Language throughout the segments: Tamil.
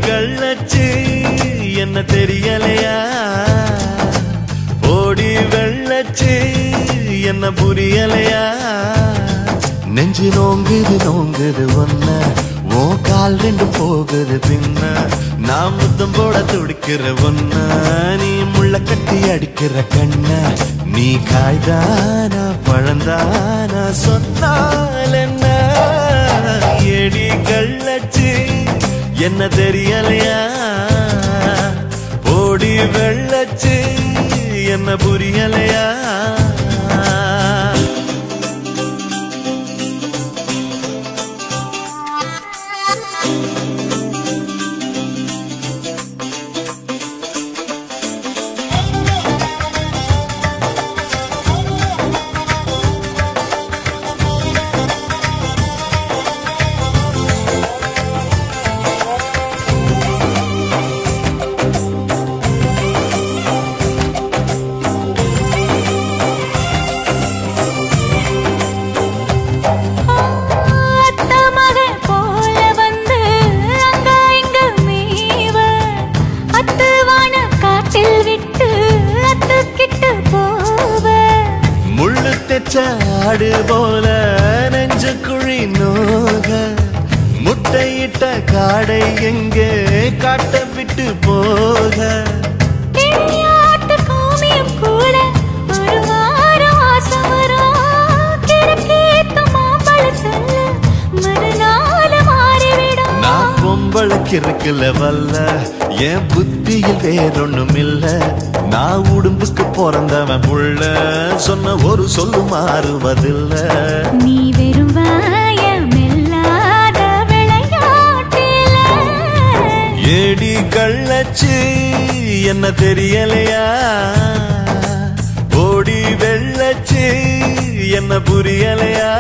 கள்ளச்சு என்ன தெரியலையா ஓடி வெள்ளச்சு என்ன புரியலையா நெஞ்சு நோங்குது நோங்குது ஒன்ன ஓ கால் ரெண்டு போகுது பின்ன நான் முத்தம் போட துடிக்கிற ஒன்ன நீ முள்ள கட்டி அடிக்கிற கண்ண நீ காய்தானா பழந்தானா சொன்னால் என்ன ஏடி கள்ளச்சு என்ன தெரியலையா ஓடி வெள்ளச்சு என்ன புரியலையா ஆடு போல நெஞ்சு குழி நோக முட்டையிட்ட காடை எங்கே காட்ட விட்டு போக கூட ஒரு வாரம் மறுநாள் மாறிவிடும் நான் பொம்பளைக்கு இருக்குல்ல வல்ல என் புத்தியில் வேறொன்னும் இல்ல நான் உடும்புக்கு பிறந்தவன் புள்ள சொன்ன ஒரு சொல்லு மாறுவதில்ல நீ வெறும் வாயமில்லாத விளையாட்டில ஏடி கள்ளச்சு என்ன தெரியலையா ஓடி வெள்ளச்சு என்ன புரியலையா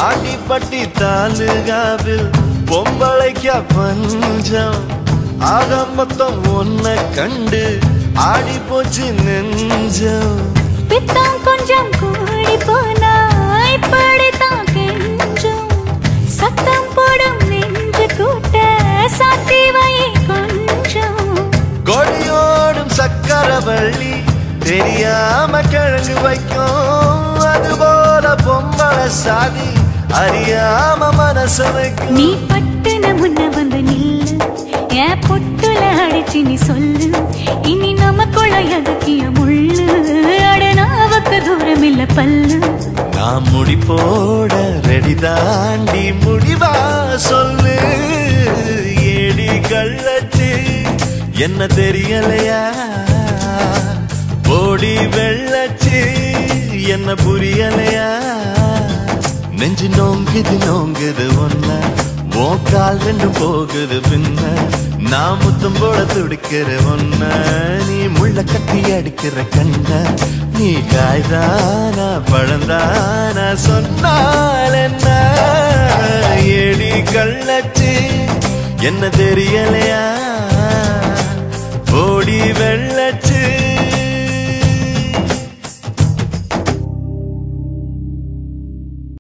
ஆடிப்பட்டி தாலுகாவில் பொம்பளைக்க பஞ்சம் ஆக மொத்தம் ஒன்ன கண்டு ஆடி போச்சு நெஞ்சம் பித்தம் கொஞ்சம் கூடி போனா இப்படித்தான் கெஞ்சம் சத்தம் போடும் நெஞ்சு கூட்ட சாத்தி வை கொஞ்சம் கொடியோடும் சக்கரவள்ளி தெரியாம கிழங்கு வைக்கும் அதுபோல பொம்பளை சாதி அறியாம மனச வைக்கும் நீ பட்டுன முன்ன வந்து நில்லு என் பொட்டுல அடிச்சு நீ சொல்லு இனி நமக்குள்ள எதுக்கிய முள்ளு அடனாவுக்கு தூரம் இல்ல பல்லு நான் முடி போட ரெடி தாண்டி முடிவா சொல்லு ஏடி கள்ளச்சு என்ன தெரியலையா ஓடி வெள்ளச்சு என்ன புரியலையா நெஞ்சு நோங்குது நோங்குது ஒன்ன ஓ கால் ரெண்டு போகுது பின்ன நான் முத்தம் போட துடிக்கிற ஒன்ன நீ முள்ள கட்டி அடிக்கிற கண்ண நீ காய்தானா பழந்தானா சொன்னால் என்ன ஏடி கள்ளச்சு என்ன தெரியலையா